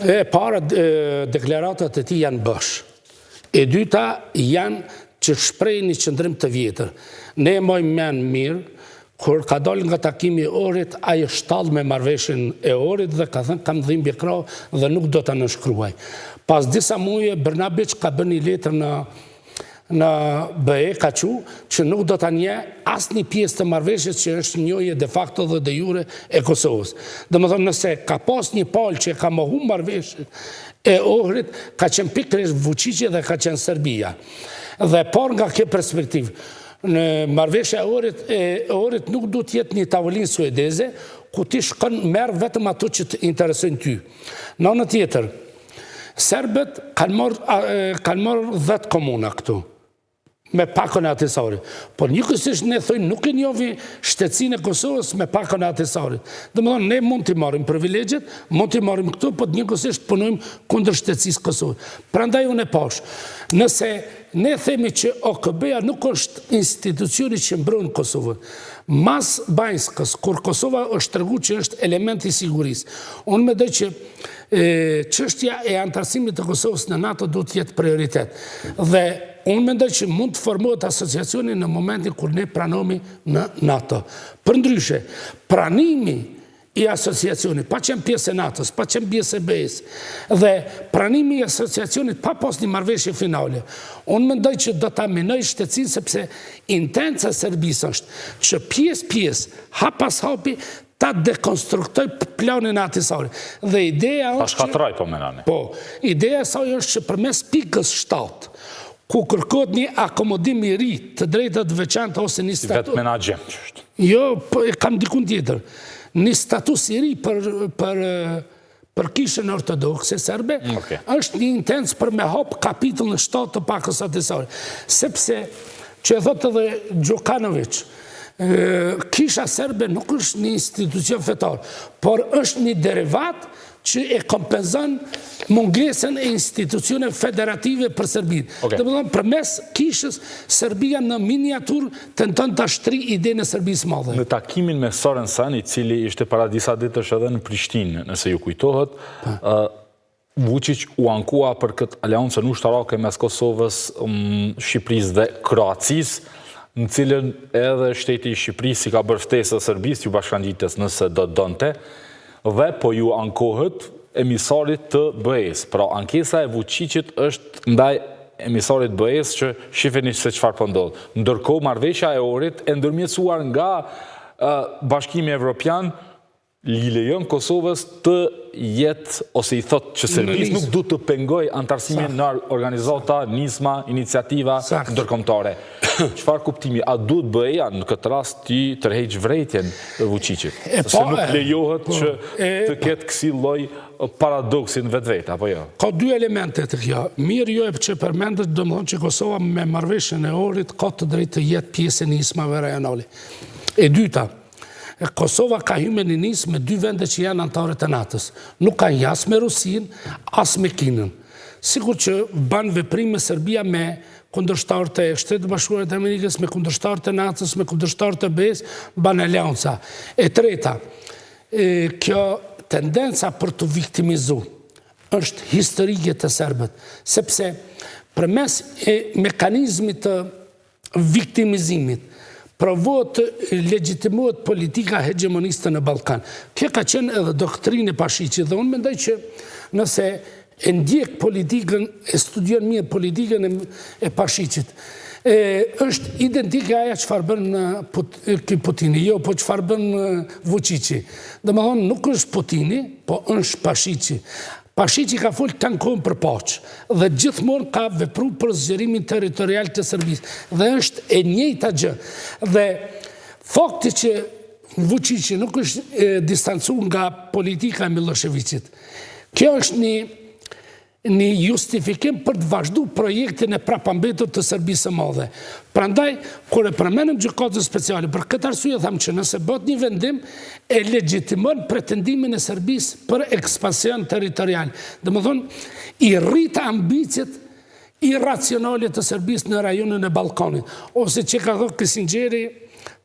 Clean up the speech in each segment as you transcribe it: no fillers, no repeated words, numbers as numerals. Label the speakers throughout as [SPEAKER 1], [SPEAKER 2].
[SPEAKER 1] E para, deklaratat e ti janë bësh. E dyta janë që shprejnë një qëndrim të vjetër. Ne e mojmë menë mirë, kur ka dalë nga takimi Orit, ajo shtallë me marrëveshjen e Orit dhe ka thënë kam dhimbje krau dhe nuk do të nënshkruaj. Pas disa muje, Brnabić ka bërë një letër në BE ka që nuk do të nje asë një pjesë të marrëveshjes që është njohje de facto dhe de jure e Kosovës. Dhe më thonë nëse ka pas një palë që ka mohu marrëveshjet e Ohrit, ka qenë pikërisht Vučići dhe ka qenë Serbia. Dhe por nga kjo perspektivë, në marrëveshja e Ohrit nuk du t'jetë një tavolinë suedeze, ku ti shkon merë vetëm ato që të interesojnë ty. Në anë tjetër, Serbët kanë marrë 10 komuna këtu, me pakën e Ahtisarit. Por njëkohësisht ne thojnë nuk e njohim shtetësinë e Kosovës me pakën e Ahtisarit. Domethënë ne mund t'i marrim privilegjet, mund t'i marrim këtu, por njëkohësisht punojmë kundër shtetësisë Kosovës. Prandaj unë e pash, nëse ne themi që OKB-ja nuk është institucioni që mbron Kosovën, mas Banjskës, kur Kosova është treguar që është element i sigurisë, unë mendoj që çështja e antarësimit të Kosovës në NATO duhet të jetë prioritet. Dhe unë mendoj që mund të formohet asociacioni në momentin kur ne pranohemi në NATO. Përndryshe, pranimi i asociacionit, pa qenë pjesë e NATO-s, pa qenë pjesë e BE-s, dhe pranimi i asociacionit pa pas një marrëveshje finale, unë mendoj që do ta minoj shtetësinë, sepse intenca e Serbisë është që pjesë, hap pas hapi, ta dekonstruktoj planin e Ahtisarit. Dhe ideja është
[SPEAKER 2] ta shkatroj po menani.
[SPEAKER 1] Po, ideja e saj është që përmes pikës 7, ku kërkohet një akomodim i ri të drejtat veçantë ose një status.
[SPEAKER 2] Vetë menaxhem që është.
[SPEAKER 1] Jo, kam dikun tjetër. Një status i ri për kishën ortodokse serbe, është një intencë për me hap kapitullin 7 të pakës Ahtisarit. Sepse, që e thotë edhe Đukanović, kisha serbe nuk është një institucion fetar, por është një derivat që e kompenzon mungesën e institucione federative për Serbinë. Dhe më thonë, përmes kishës, Serbia në miniatur tenton të ashtri idenë e Serbisë madhe.
[SPEAKER 2] Në takimin me Zoran Sani, i cili ishte para disa ditësh edhe në Prishtinë, nëse ju kujtohet, Vučić u ankua për këtë aleancën ushtarake mes Kosovës, Shqipërisë dhe Kroacisë, në cilën edhe shteti i Shqipërisë si ka bërë ftesë e Serbisë, ju bashkangjites nëse do të donte, dhe po ju ankohet emisarit të BE-s. Pra, ankesa e Vučićit është ndaj emisarit BE-s që shifeni se çfarë po ndodh. Ndërkohë marrëveshja e Ohrit e ndërmjetësuar nga Bashkimi Evropian i lejon Kosovës të jetë, ose i thotë që Serbisë nuk du të pengoj antarësimin në organizata, nisma, iniciativa ndërkombëtare. Çfarë kuptimi? A duhet BE-ja në këtë rast të tërheq vërejtjen e Vučićit? Se nuk lejohet që të ketë kësi lloj paradoksin vetvete, apo jo?
[SPEAKER 1] Ka dy elemente të kjo. Mirë jo e që përmendet, domethënë që Kosova me marrëveshjen e Ohrit ka të drejtë të jetë pjesë e nismave rajonale. E dyta, Kosova ka hyrë në nismë me 2 vende që janë anëtare të NATO-s. Nuk ka as me Rusinë, as me Kinën. Sigur që ban veprime Serbia me kundërshtarët e Shtetit Bashkuar të Amerikës, me kundërshtarët e NATO-s, me kundërshtarët e BE-s, ban aleanca. E treta, kjo tendenca për të viktimizuar është historike të serbët, sepse përmes mekanizmit të viktimizimit provohet të legjitimohet politika hegemoniste në Ballkan. Kjo ka qenë edhe doktrinë e Pashiqit dhe unë mendoj që nëse e ndjek politikën, e studion mirë politikën e Pashiqit, është identike aja çfarë bën ky Putini, jo, po çfarë bën Vučići. Domethënë nuk është Putini, po është Pashiqi. Pashiqi ka folë të kohën për paqë dhe gjithmonë ka vepruar për zgjerimin territorial të Serbisë dhe është e njëjta gjë. Dhe fakti që Vučići nuk është distancuar nga politika e Miloševićit, kjo është një justifikim për të vazhdu projektin e prapambetur të Serbisë së Madhe. Prandaj, kur e përmenem gjykatën speciale, për këtë arsye tham që nëse bëhet një vendim, e legjitimon pretendimin e Serbisë për ekspansion territorial. Domethënë, i rrit ambicjet irracionale të Serbisë në rajonin e Ballkanit, ose që ka thënë Kisingeri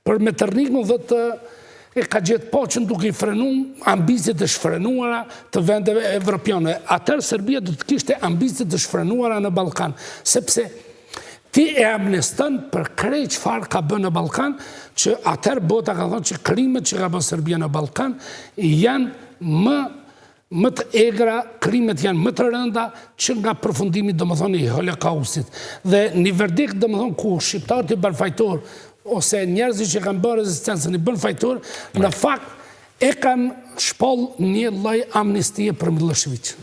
[SPEAKER 1] për Metternichun dhe të e ka gjetë paqen duke i frenu ambicjet e shfrenuara të vendeve evropiane. Atëherë Serbia do të kishte ambicjet e shfrenuara në Ballkan, sepse ti e amneston për krejt çfarë ka bën në Ballkan, që atëherë bota ka thënë që krimet që ka bën Serbia në Ballkan janë më të egra, krimet janë më të rënda që nga përfundimi domethënë i Holokaustit. Dhe një verdikt domethënë ku shqiptarët i bën fajtor ose njerëzit që kanë bërë rezistencën i bën fajtor, në fakt e kanë shpoll një lloj amnistie për Milošević.